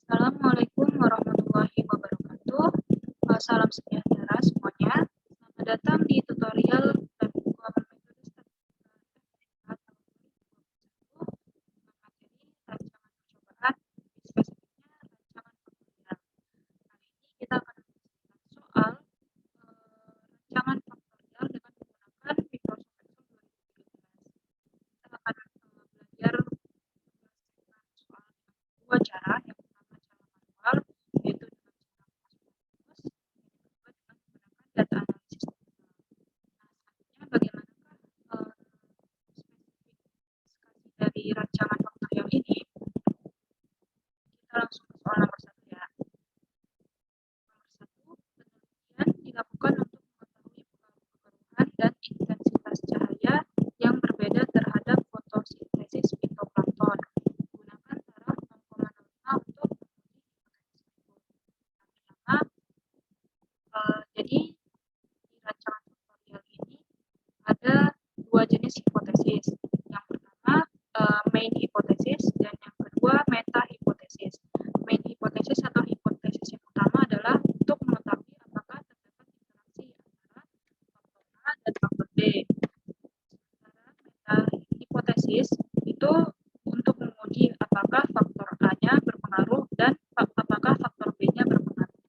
Assalamualaikum warahmatullahi wabarakatuh. Salam sejahtera semuanya. Selamat datang di tutorial pengukuran metode statistika tahun 2021 materi rancangan percobaan, spesifiknya rancangan faktorial. Kali ini kita akan menyelesaikan soal rancangan faktorial dengan menggunakan Microsoft Excel 2013. Kita akan belajar menyelesaikan soal dengan dua cara. Yang pertama cara manual, yaitu dengan cara masuk rumus, yang kedua dengan menggunakan data analisis. Nah, selanjutnya bagaimanakah spesifikasi dari rancangan faktorial ini? Kita langsung ke soal nomor 1 ya. Nomor 1, penelitian dilakukan untuk mengetahui pengaruh-pengaruhan dan intensitas cahaya yang berbeda terhadap fotosintesis fitoplankton. Gunakan taraf 0,05 untuk menguji hipotesis berikut. Yang pertama, jadi di rancangan faktorial ini ada dua jenis hipotesis. Yang pertama main hipotesis dan yang kedua meta hipotesis. Main hipotesis atau hipotesis yang utama adalah untuk mengetahui apakah terdapat interaksi antara faktor A dan faktor B. Sementara meta hipotesis itu untuk menguji apakah faktor A-nya berpengaruh dan apakah faktor B-nya berpengaruh.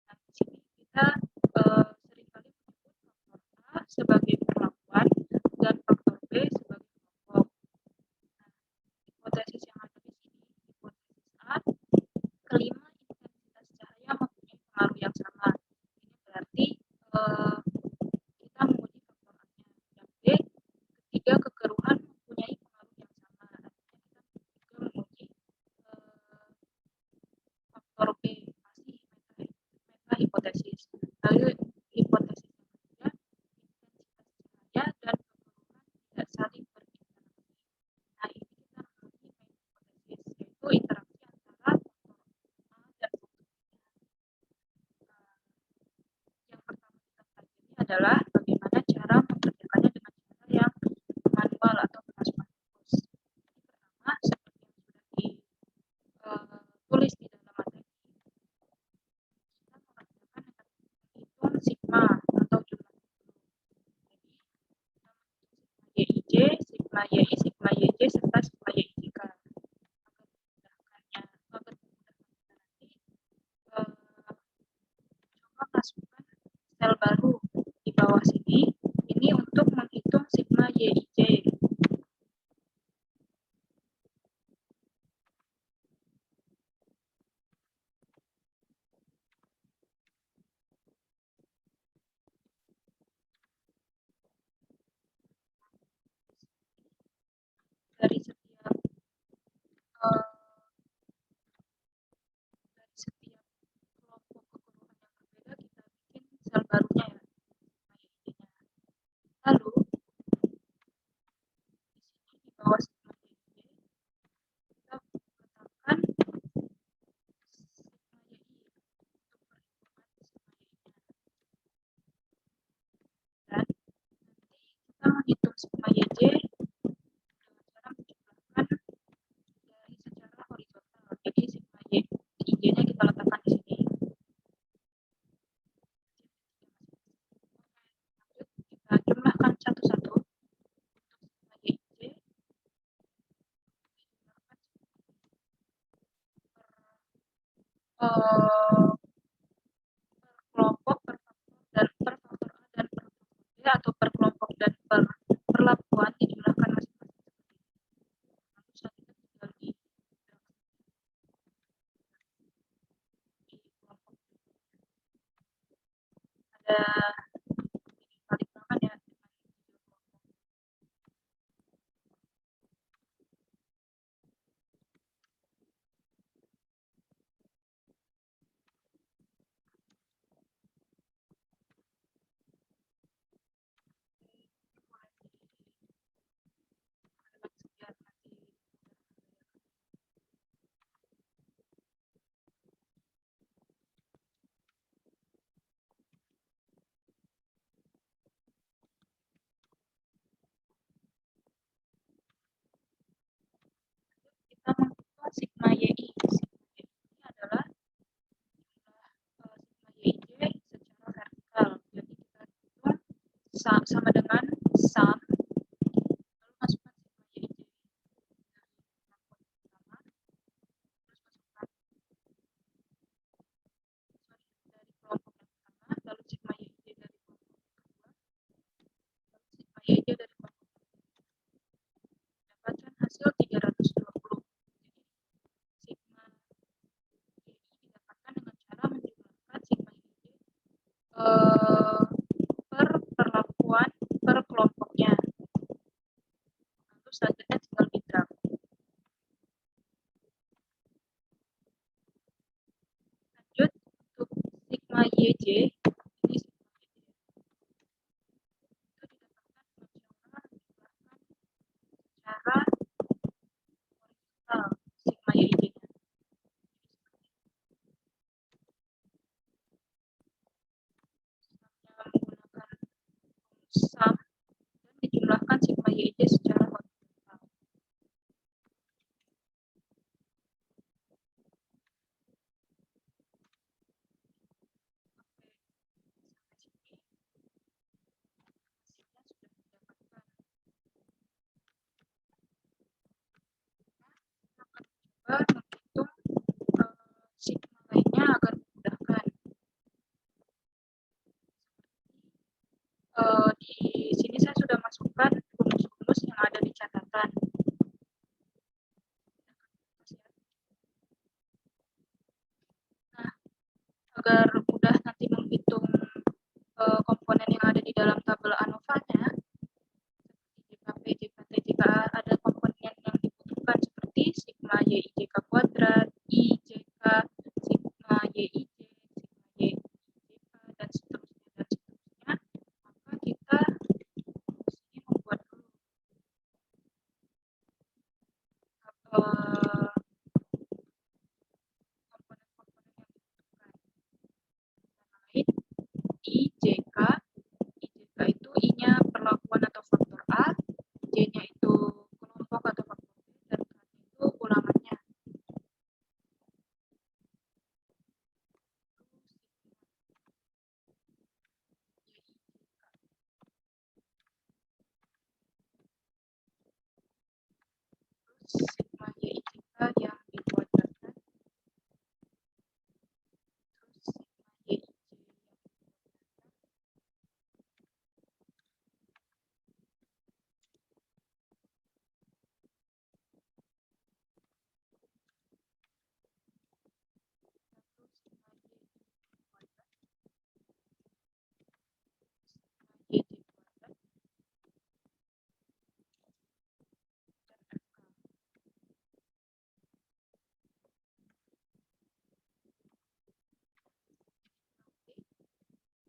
Nah, di sini kita seringkali menyebut faktor A sebagai perlakuan dan faktor B sebagai kelompok. Nah, hipotesis yang ada di sini, hipotesis A, kelima intensitas cahaya mempunyai pengaruh yang sama. Ini berarti kita menguji faktor A-nya. Yang B, ketiga kekeruhan mempunyai pengaruh yang sama. Artinya kita juga menguji faktor B, masih meta hipotesis. Lalu hipotesis yang ketiga, intensitas cahaya dan kekeruhan tidak saling berinteraksi. Nah, ini kita menguji main hipotesis, yaitu interaksi antara faktor A dan faktor B. Yang pertama kita pelajari adalah bagaimana cara mengerjakannya dengan cara yang manual atau plus-plus. Pertama, seperti yang sudah ditulis di dalam materi, kita mengerjakan dengan menghitung sigma atau jumlah penduduk. Jadi kita menghitung sigma YI, sigma YJ, serta sigma YIK. Agar memudahkan kita nanti, coba masukkan sel baru di bawah sini. Ini untuk menghitung sigma YIJ. Dari setiap kelompok kekeruhan yang berbeda kita bikin sel barunya ya, sigma YIJ-nya. Lalu di sini di bawah sigma YIJ kita letakkan sigma YI untuk perhitungan sigma YI-nya. Dan nanti kita menghitung sigma YJ dengan cara menjumlahkan dari secara horizontal. Jadi sigma YJ-nya kita letakkan di sini. Lanjut kita jumlahkan satu-satu. Untuk sigma YJ per kelompok, per faktor dan per faktor A dan per faktor B, atau per kelompok dan per perlakuan dijumlahkan masing-masing seperti ini. Lalu selanjutnya tinggal di kelompok ada ini kali ya dengan kelompok. Biar nanti kita menghitung sigma YI. Sigma YI ini adalah sama dengan sum, lalu masukkan sigma YIJ dari kelompok pertama, terus masukkan dari kelompok yang pertama, lalu sigma YIJ dari kelompok yang kedua, lalu sigma YIJ dari kelompok yang ketiga. Dapatkan hasil 320. Jadi sigma YI didapatkan dengan cara menjumlahkan sigma YIJ per perlakuan per kelompoknya. Lalu selanjutnya tinggal di-drag. Lanjut untuk sigma YJ, ini sigma YJ itu didapatkan dengan cara menjumlahkan secara horizontal sigma YJ-nya. Menggunakan sum dan dijumlahkan sigma YJ secara horizontal. Sampai sini hasilnya sudah didapatkan. Kita akan coba menghitung sigma lainnya agar memudahkan. Di sini saya sudah masukkan rumus-rumus yang ada di catatan. Nah, agar mudah nanti menghitung komponen yang ada di dalam tabel ANOVA-nya, seperti JKP, JKT, jika ada komponen yang dibutuhkan seperti sigma YIJK kuadrat, IJK, sigma YIJ, sigma YIJK, dan seterusnya, maka kita di sini membuat dulu komponen-komponen yang dibutuhkan. Lain, IJK, IJK itu I-nya perlakuan atau faktor A, J-nya itu kelompok atau faktor B, dan K-nya itu ulangannya. Terus sigma YIJK yang dikuadratkan, terus sigma YIJ yang dikuadratkan, lalu sigma YI kuadrat, sigma YJ kuadrat, dan FK. Oke,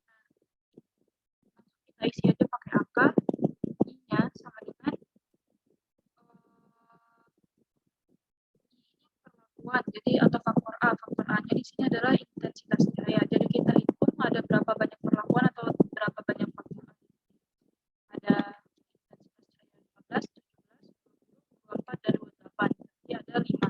nah, langsung kita isi aja pakai angka. I-nya sama dengan perlakuan, jadi atau faktor A. Faktor A-nya di sini adalah intensitas cahaya. Jadi kita hitung ada berapa banyak perlakuan atau berapa banyak faktor A. Ada intensitas cahaya 15, 17, 20, 24, dan 28. Jadi ada 5.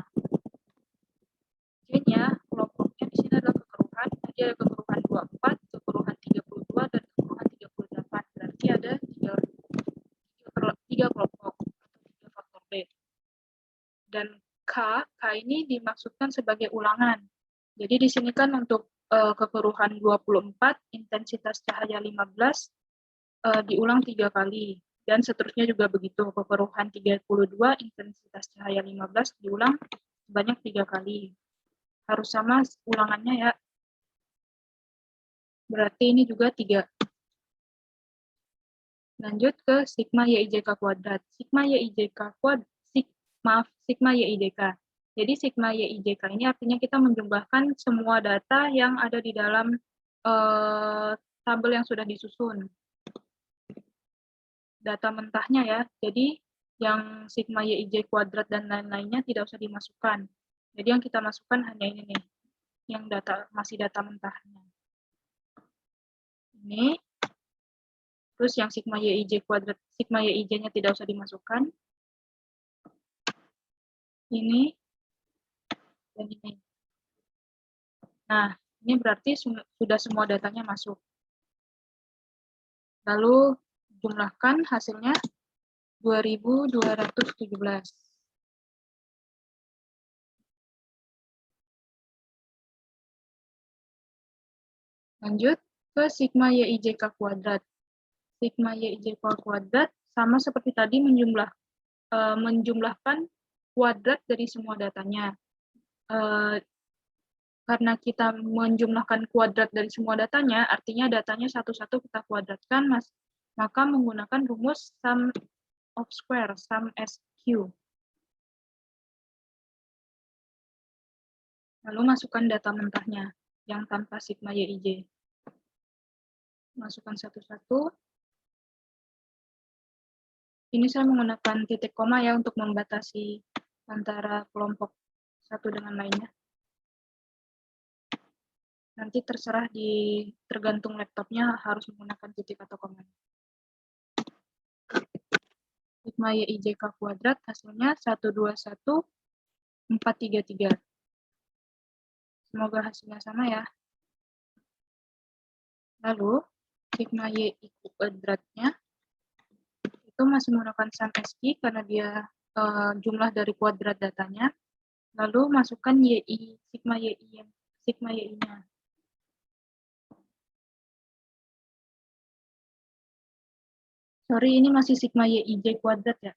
J-nya, kelompoknya di sini adalah kekeruhan. Jadi ada kekeruhan 24, kekeruhan 32, dan kekeruhan 38. Berarti ada 3 kelompok atau 3 faktor B. Dan K ini dimaksudkan sebagai ulangan. Jadi di sini kan untuk kekeruhan 24, intensitas cahaya 15, diulang 3 kali. Dan seterusnya juga begitu. Kekeruhan 32, intensitas cahaya 15, diulang sebanyak 3 kali. Harus sama ulangannya ya. Berarti ini juga 3. Lanjut ke sigma YIJK kuadrat. Sigma YIJK kuadrat, sigma YIJK. Jadi sigma YIJK ini artinya kita menjumlahkan semua data yang ada di dalam tabel yang sudah disusun. Data mentahnya ya. Jadi yang sigma YIJ kuadrat dan lain-lainnya tidak usah dimasukkan. Jadi yang kita masukkan hanya ini nih, yang masih data mentahnya. Ini. Terus yang sigma YIJ kuadrat, sigma YIJ-nya tidak usah dimasukkan. Ini dan ini. Nah, ini berarti sudah semua datanya masuk. Lalu jumlahkan hasilnya 2217. Lanjut ke sigma YIJK kuadrat. Sigma YIJK kuadrat sama seperti tadi menjumlahkan kuadrat dari semua datanya. Karena kita menjumlahkan kuadrat dari semua datanya, artinya datanya satu-satu kita kuadratkan, maka menggunakan rumus sum of square, sum SQ. Lalu masukkan data mentahnya yang tanpa sigma YIJ. Masukkan satu-satu. Ini saya menggunakan titik koma ya untuk membatasi antara kelompok satu dengan lainnya. Nanti terserah tergantung laptopnya harus menggunakan titik atau koma. Sigma YIJK kuadrat hasilnya 121,433. Semoga hasilnya sama ya. Lalu, sigma YI kuadratnya itu masih menggunakan sum SQ karena dia jumlah dari kuadrat datanya. Lalu masukkan sigma YI-nya. Sorry, ini masih sigma YIJ kuadrat ya.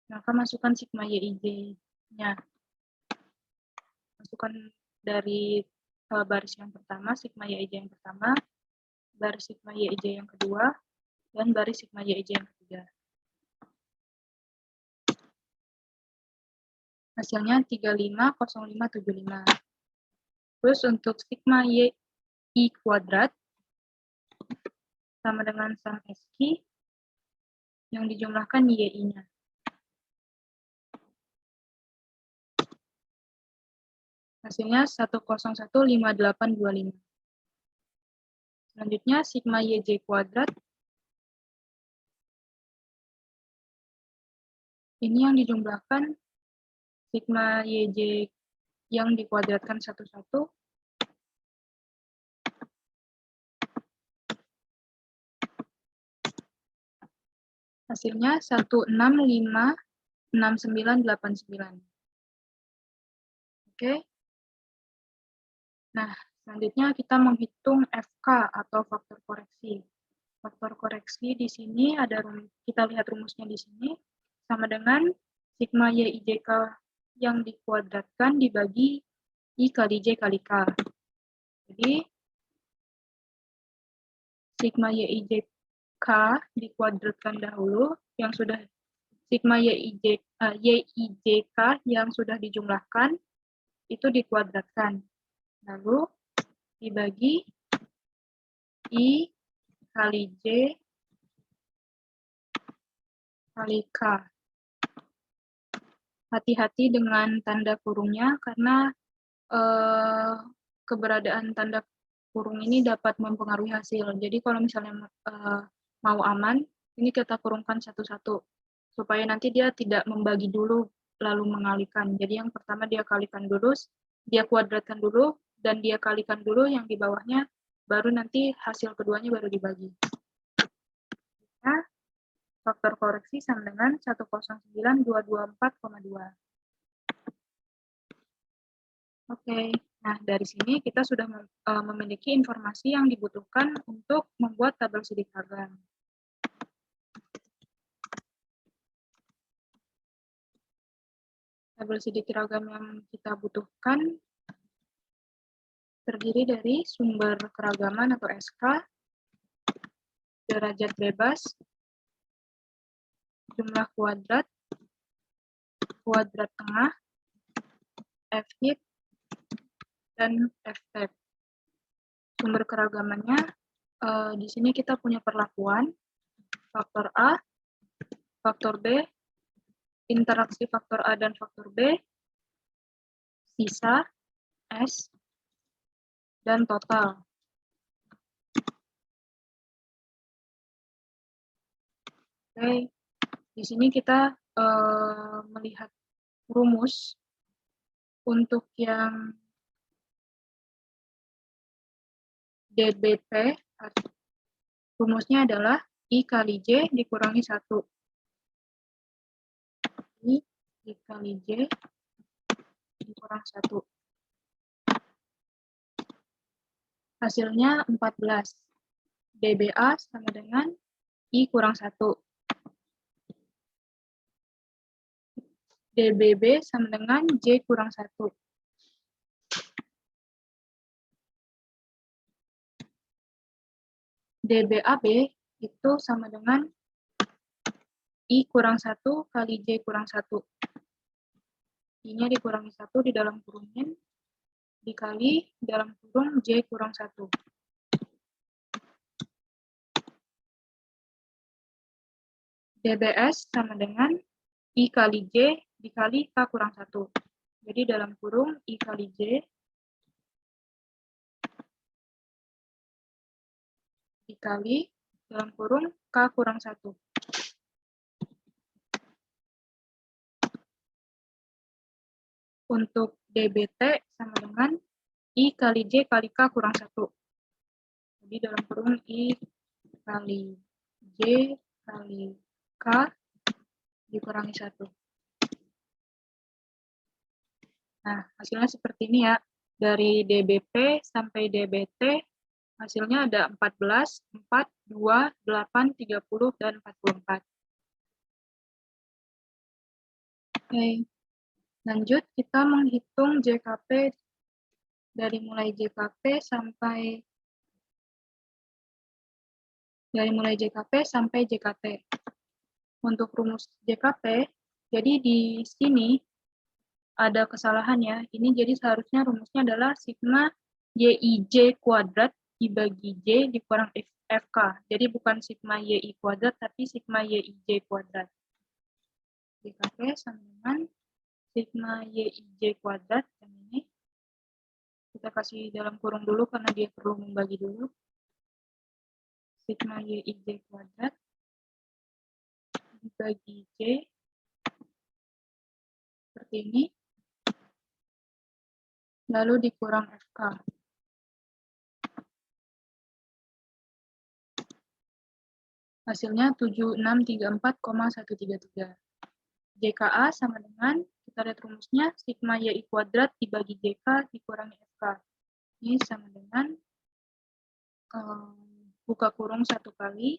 Maka masukkan sigma YIJ-nya. Masukkan dari baris yang pertama, sigma YIJ yang pertama, baris sigma YIJ yang kedua, dan baris sigma YIJ yang ketiga. Hasilnya 350575. Terus untuk sigma YI kuadrat sama dengan sum SQ yang dijumlahkan YI-nya. Hasilnya 1015825. Selanjutnya sigma YJ kuadrat. Ini yang dijumlahkan sigma YJ yang dikuadratkan satu-satu. Hasilnya 1656989. Oke. Nah, selanjutnya kita menghitung FK atau faktor koreksi. Faktor koreksi di sini kita lihat rumusnya di sini sama dengan sigma YIJK yang dikuadratkan dibagi I kali J kali K. Jadi sigma YIJK dikuadratkan dahulu yang sudah sigma YIJK yang sudah dijumlahkan itu dikuadratkan. Lalu dibagi I kali J kali K. Hati-hati dengan tanda kurungnya karena keberadaan tanda kurung ini dapat mempengaruhi hasil. Jadi kalau misalnya mau aman, ini kita kurungkan satu-satu supaya nanti dia tidak membagi dulu lalu mengalikan. Jadi yang pertama dia kalikan dulu, dia kuadratkan dulu, dan dia kalikan dulu yang di bawahnya, baru nanti hasil keduanya baru dibagi. Nah, faktor koreksi sama dengan 109.224,2. Oke, nah dari sini kita sudah memiliki informasi yang dibutuhkan untuk membuat tabel sidik ragam. Tabel sidik ragam yang kita butuhkan terdiri dari sumber keragaman atau SK, derajat bebas, jumlah kuadrat, kuadrat tengah, F-hit, dan F-tab. Sumber keragamannya, di sini kita punya perlakuan, faktor A, faktor B, interaksi faktor A dan faktor B, sisa, S, dan total. Oke, di sini kita melihat rumus untuk yang DBT, rumusnya adalah I kali J dikurangi 1. I dikali J dikurang 1. Hasilnya 14. DBA sama dengan I kurang 1. DBB sama dengan J kurang 1. DBAB itu sama dengan I kurang 1 kali J kurang 1. I-nya dikurangi 1 di dalam kurungin, dikali dalam kurung J kurang 1. DBS sama dengan I kali J dikali K kurang 1. Jadi dalam kurung I kali J dikali dalam kurung K kurang 1. Untuk DBT sama dengan I kali J kali K kurang 1. Jadi dalam kurung I kali J kali K dikurangi 1. Nah, hasilnya seperti ini ya. Dari DBP sampai DBT, hasilnya ada 14, 4, 2, 8, 30, dan 44. Oke, lanjut kita menghitung JKP dari mulai JKP sampai JKT. Untuk rumus JKP, jadi di sini ada kesalahan ya. Ini jadi seharusnya rumusnya adalah sigma YIJ kuadrat dibagi J dikurang FK. Jadi bukan sigma YI kuadrat, tapi sigma YIJ kuadrat. JKP sama dengan sigma YIJ kuadrat. Yang ini kita kasih dalam kurung dulu karena dia perlu membagi dulu. Sigma YIJ kuadrat dibagi J seperti ini, lalu dikurang FK. Hasilnya 7634,133. JKA sama dengan, kita lihat rumusnya, sigma YI kuadrat dibagi JK dikurangi FK. Ini sama dengan, buka kurung 1 kali,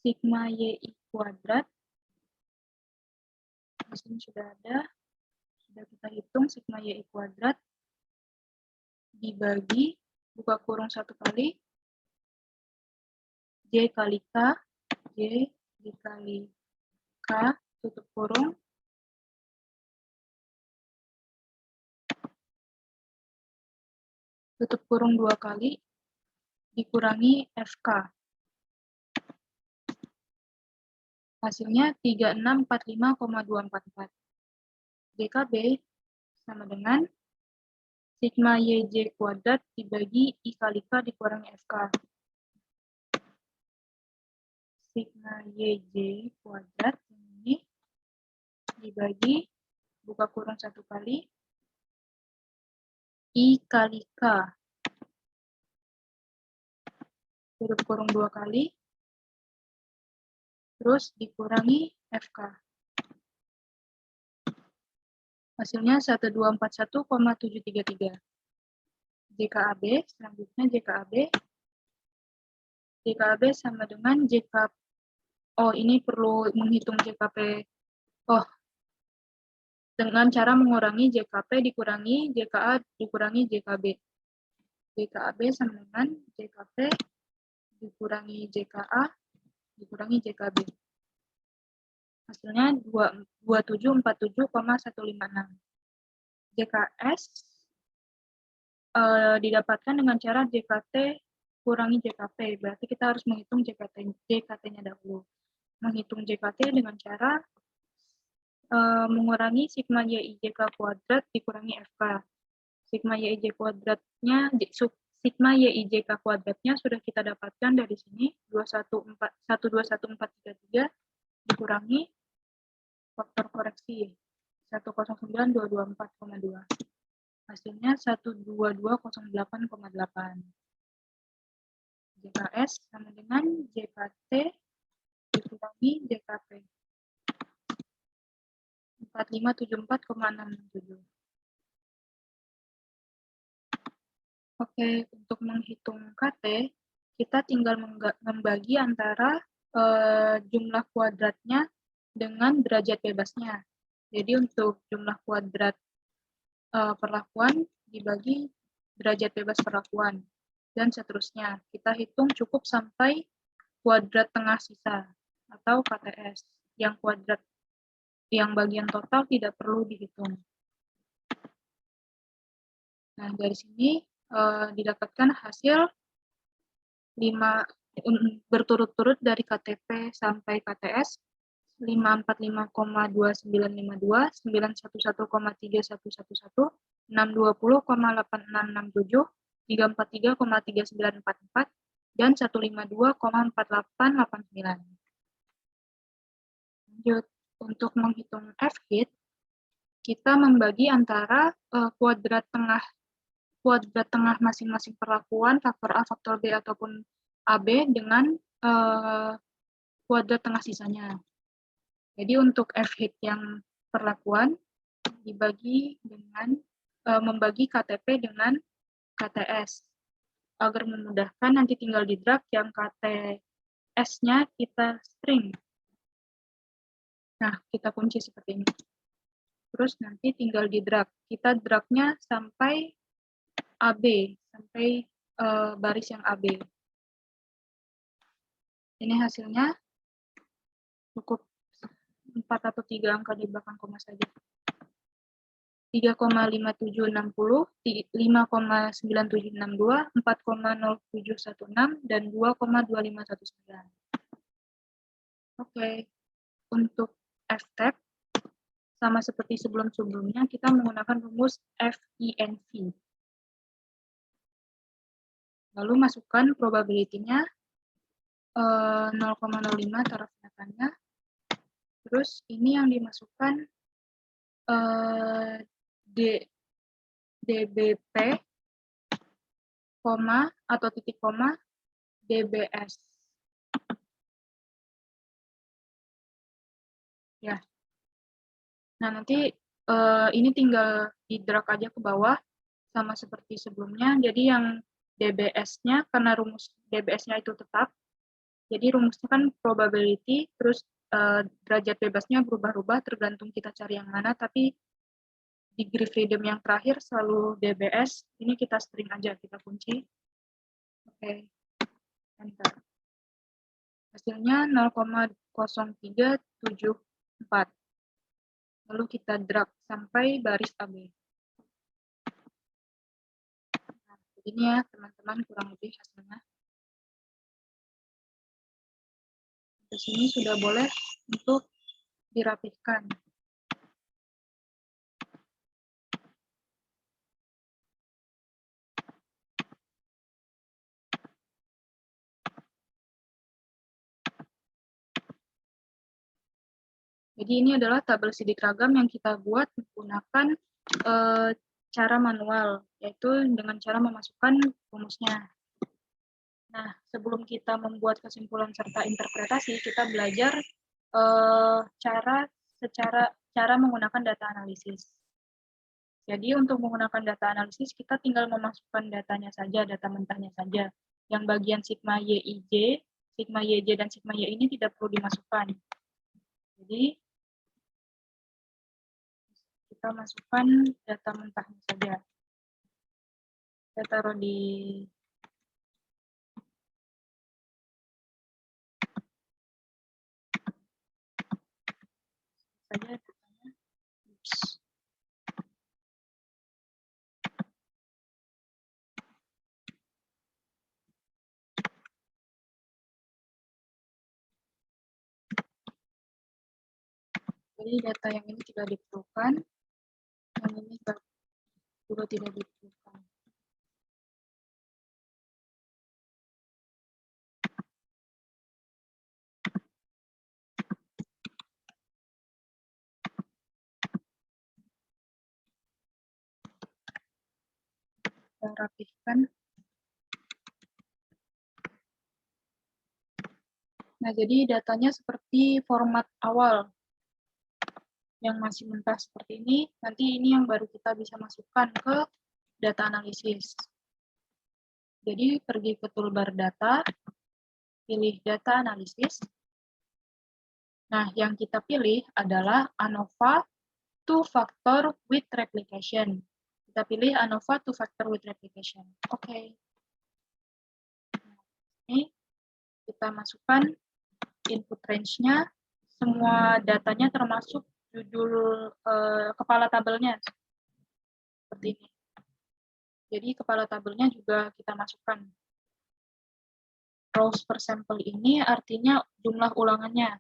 sigma YI kuadrat, di sini sudah ada, sudah kita hitung sigma YI kuadrat, dibagi, buka kurung 1 kali, J kali K, J dikali K, tutup kurung, tutup kurung 2 kali, dikurangi FK. Hasilnya 3645,244. JKB sama dengan sigma YJ kuadrat dibagi I kali K dikurangi FK. Sigma YJ kuadrat ini dibagi, buka kurung 1 kali, I kali K. Tutup kurung 2 kali, terus dikurangi FK. Hasilnya 1241,733. JKAB, selanjutnya JKAB sama dengan JK. Oh, ini perlu menghitung JKP. Oh, dengan cara mengurangi JKP dikurangi JKA dikurangi JKB. JKAB sama dengan JKP dikurangi JKA dikurangi JKB. Hasilnya 2747,156. JKS didapatkan dengan cara JKT kurangi JKP. Berarti kita harus menghitung JKT-nya dahulu. Menghitung JKT dengan cara mengurangi sigma YIJK kuadrat dikurangi FK. Sigma YIJ kuadratnya, sigma YIJK kuadratnya sudah kita dapatkan dari sini, 121433 dikurangi faktor koreksi 109224,2. Hasilnya 12208,8. JKS sama dengan JKT dikurangi JKP. 4574,667. Oke, untuk menghitung KT, kita tinggal membagi antara jumlah kuadratnya dengan derajat bebasnya. Jadi untuk jumlah kuadrat perlakuan dibagi derajat bebas perlakuan, dan seterusnya. Kita hitung cukup sampai kuadrat tengah sisa, atau KTS. Yang kuadrat yang bagian total tidak perlu dihitung. Nah, dari sini didapatkan hasil 5 berturut-turut dari KTP sampai KTS 545,2952, 911,3111, 620,8667, 343,3944, dan 152,4889. Lanjut, untuk menghitung F-hit, kita membagi antara kuadrat tengah masing-masing perlakuan, faktor A, faktor B, ataupun AB dengan kuadrat tengah sisanya. Jadi untuk F-hit yang perlakuan dibagi dengan membagi KTP dengan KTS. Agar memudahkan, nanti tinggal di drag yang KTS-nya kita string. Nah, kita kunci seperti ini. Terus nanti tinggal di drag. Kita dragnya sampai AB, sampai baris yang AB. Ini hasilnya cukup 4 atau 3 angka di belakang koma saja. 3,5760, 5,9762, 4,0716, dan 2,2519. Oke, untuk F-tab, sama seperti sebelum-sebelumnya, kita menggunakan rumus FINV. Lalu masukkan probability-nya 0,05 taruh nyatanya. Terus ini yang dimasukkan DBP, koma atau titik koma DBS. Ya. Nah, nanti ini tinggal di drag aja ke bawah sama seperti sebelumnya. Jadi yang DBS-nya, karena rumus DBS-nya itu tetap, jadi rumusnya kan probability, terus derajat bebasnya berubah-ubah tergantung kita cari yang mana, tapi degree freedom yang terakhir selalu DBS. Ini kita string aja, kita kunci. Oke, enter. Hasilnya 0,0374. Lalu kita drag sampai baris AB. Nah, begini ya teman-teman kurang lebih hasilnya. Di sini sudah boleh untuk dirapihkan. Jadi ini adalah tabel sidik ragam yang kita buat menggunakan cara manual, yaitu dengan cara memasukkan rumusnya. Nah, sebelum kita membuat kesimpulan serta interpretasi, kita belajar cara menggunakan data analisis. Jadi untuk menggunakan data analisis, kita tinggal memasukkan datanya saja, data mentahnya saja. Yang bagian sigma YIJ, sigma YJ, dan sigma Y ini tidak perlu dimasukkan. Jadi kita masukkan data mentahnya saja. Kita taruh di saja datanya. Jadi data yang ini tidak diperlukan, yang ini juga tidak diperlukan. Kita rapihkan. Nah, jadi datanya seperti format awal yang masih mentah seperti ini. Nanti ini yang baru kita bisa masukkan ke data analisis. Jadi pergi ke toolbar data, pilih data analisis. Nah, yang kita pilih adalah ANOVA two-factor with replication. Kita pilih ANOVA two-factor with replication. Oke. Ini kita masukkan input range-nya, semua datanya termasuk judul kepala tabelnya. Seperti ini. Jadi kepala tabelnya juga kita masukkan. Rows per sampel ini artinya jumlah ulangannya.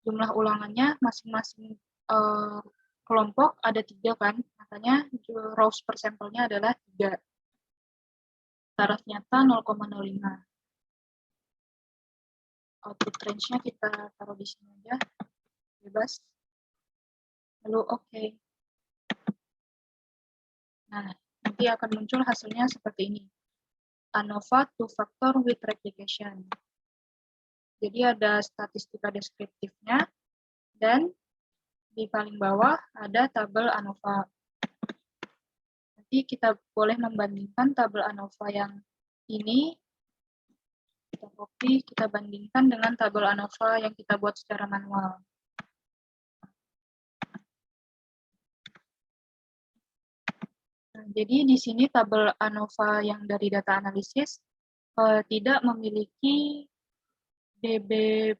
Jumlah ulangannya masing-masing kelompok ada 3 kan, makanya rows per sampelnya adalah 3. Taraf nyata 0,05. Output range-nya kita taruh di sini aja, bebas. Lalu oke. Nah, nanti akan muncul hasilnya seperti ini. ANOVA two-factor with replication. Jadi ada statistika deskriptifnya, dan di paling bawah ada tabel ANOVA. Nanti kita boleh membandingkan tabel ANOVA yang ini, kita copy, kita bandingkan dengan tabel ANOVA yang kita buat secara manual. Nah, jadi di sini tabel ANOVA yang dari data analisis tidak memiliki DBP,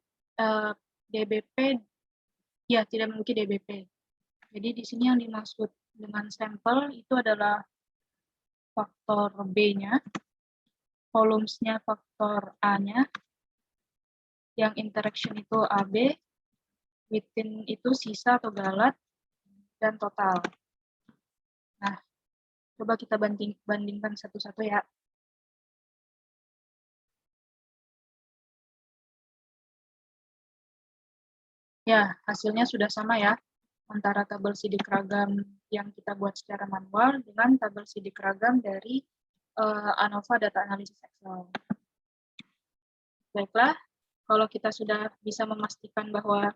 ya tidak memiliki DBP. Jadi di sini yang dimaksud dengan sampel itu adalah faktor B-nya, columns-nya faktor A-nya, yang interaction itu AB, within itu sisa atau galat, dan total. Nah, coba kita bandingkan satu-satu ya. Ya, hasilnya sudah sama ya, antara tabel sidik ragam yang kita buat secara manual dengan tabel sidik ragam dari ANOVA Data Analysis Excel. Baiklah, kalau kita sudah bisa memastikan bahwa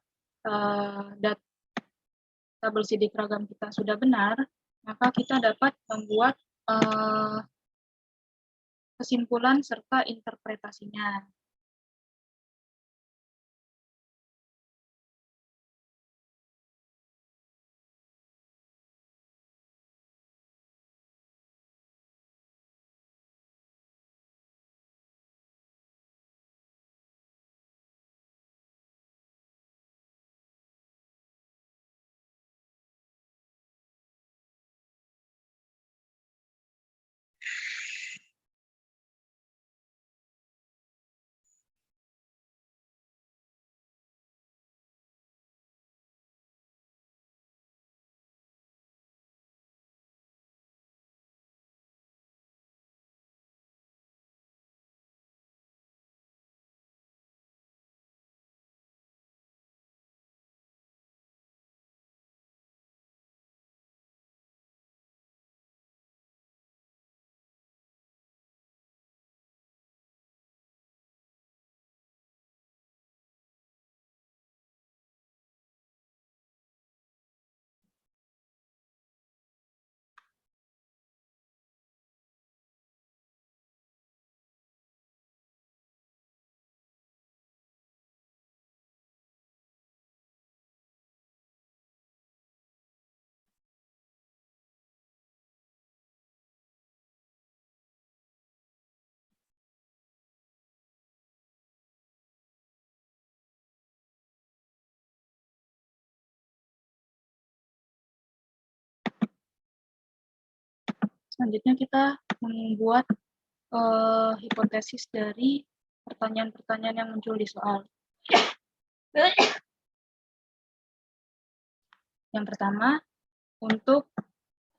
tabel sidik ragam kita sudah benar, maka kita dapat membuat kesimpulan serta interpretasinya. Selanjutnya kita membuat hipotesis dari pertanyaan-pertanyaan yang muncul di soal. Yang pertama, untuk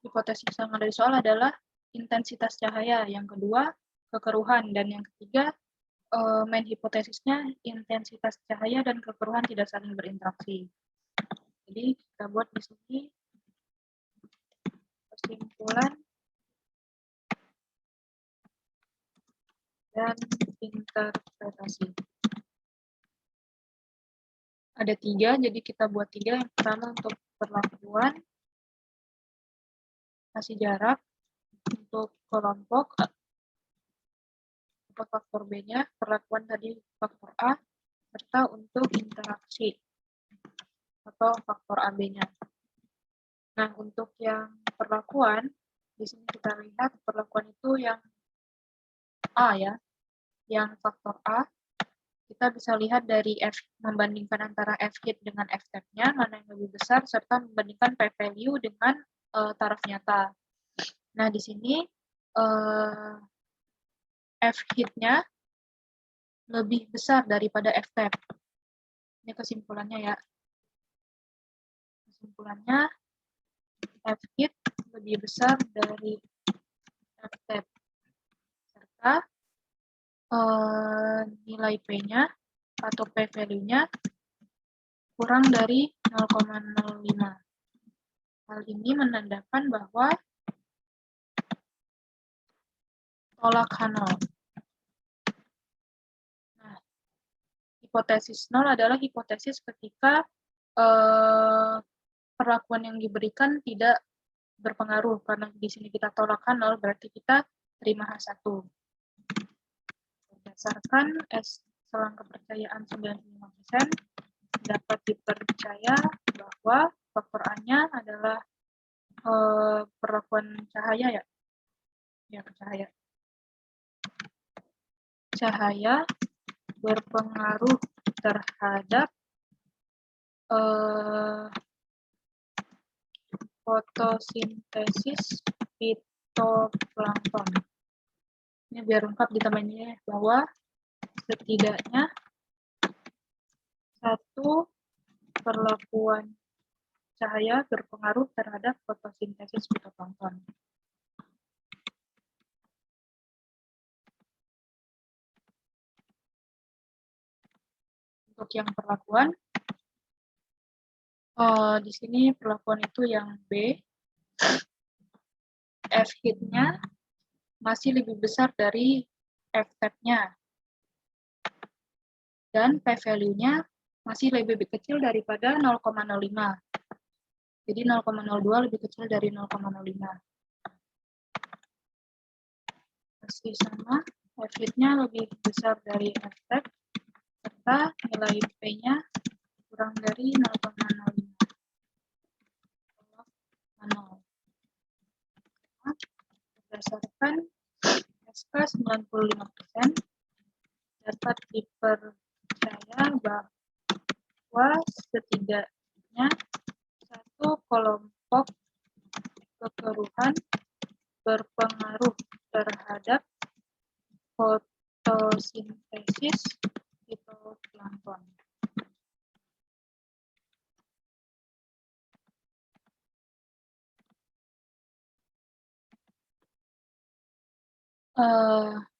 hipotesis yang ada di soal adalah intensitas cahaya. Yang kedua, kekeruhan. Dan yang ketiga, main hipotesisnya intensitas cahaya dan kekeruhan tidak saling berinteraksi. Jadi kita buat di sini kesimpulan dan interpretasi. Ada 3, jadi kita buat 3. Yang pertama untuk perlakuan, kasih jarak, untuk kelompok, untuk faktor B-nya, perlakuan tadi faktor A, serta untuk interaksi atau faktor AB-nya. Nah, untuk yang perlakuan, di sini kita lihat perlakuan itu yang A ya, yang faktor A, kita bisa lihat dari membandingkan antara F-hit dengan F-tap-nya, mana yang lebih besar, serta membandingkan P-value dengan taraf nyata. Nah, di sini F-hit-nya lebih besar daripada F-tap. Ini kesimpulannya ya. Kesimpulannya, F-hit lebih besar dari F-tap. Serta nilai P-nya atau P-value-nya kurang dari 0,05. Hal ini menandakan bahwa tolak H0. Nah, hipotesis 0 adalah hipotesis ketika perlakuan yang diberikan tidak berpengaruh, karena di sini kita tolak H0, berarti kita terima H1. Berdasarkan selang kepercayaan 95%, dapat dipercaya bahwa faktor A-nya adalah perlakuan cahaya ya. Ya, cahaya. Cahaya berpengaruh terhadap fotosintesis fitoplankton. Ini biar lengkap ditambahinnya bahwa setidaknya satu perlakuan cahaya berpengaruh terhadap fotosintesis fitoplankton. Untuk yang perlakuan, di sini perlakuan itu yang B, F-hit-nya masih lebih besar dari F-tap-nya. Dan P-value-nya masih lebih kecil daripada 0,05. Jadi 0,02 lebih kecil dari 0,05. Masih sama, F-hit-nya lebih besar dari F-tap, serta nilai P-nya kurang dari 0,05. Berdasarkan SK 95%, dapat dipercaya bahwa setidaknya satu kelompok kekeruhan berpengaruh terhadap fotosintesis fitoplankton.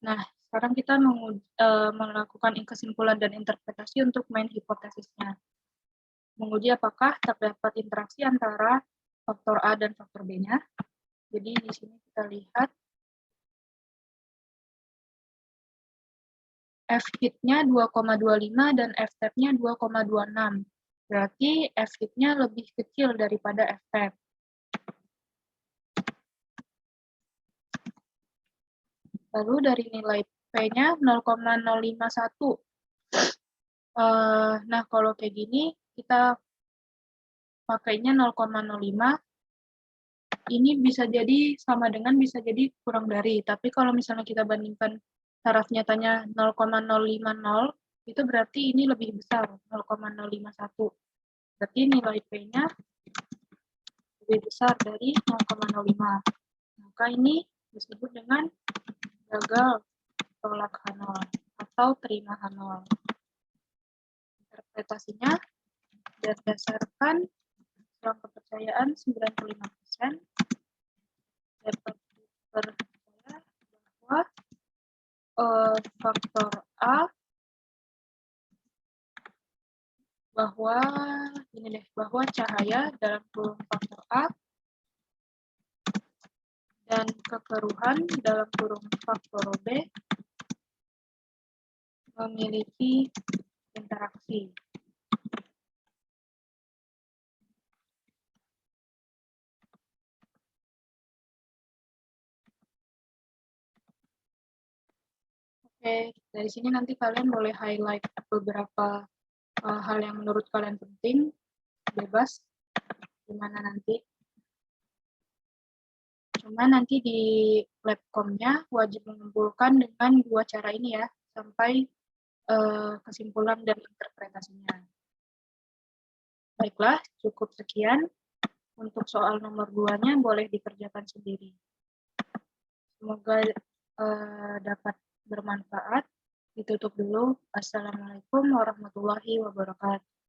Nah, sekarang kita melakukan kesimpulan dan interpretasi untuk main hipotesisnya. Menguji apakah terdapat interaksi antara faktor A dan faktor B-nya. Jadi di sini kita lihat F-hit-nya 2,25 dan F-tap-nya 2,26. Berarti F-hit-nya lebih kecil daripada F-tap. Lalu dari nilai P-nya 0,051. Nah, kalau kayak gini, kita pakainya 0,05. Ini bisa jadi sama dengan, bisa jadi kurang dari. Tapi kalau misalnya kita bandingkan taraf nyatanya 0,050, itu berarti ini lebih besar, 0,051. Berarti nilai P-nya lebih besar dari 0,05. Maka ini disebut dengan gagal tolak H0 atau terima H0. Interpretasinya berdasarkan selang kepercayaan 95%, dapat dipercaya bahwa faktor A bahwa cahaya dalam kurung faktor A dan kekeruhan dalam kurung faktor B memiliki interaksi. Oke, dari sini nanti kalian boleh highlight beberapa hal yang menurut kalian penting, bebas, gimana nanti. Cuma nanti di labcom-nya wajib mengumpulkan dengan 2 cara ini ya, sampai kesimpulan dan interpretasinya. Baiklah, cukup sekian. Untuk soal nomor 2-nya boleh dikerjakan sendiri. Semoga dapat bermanfaat. Ditutup dulu. Assalamualaikum warahmatullahi wabarakatuh.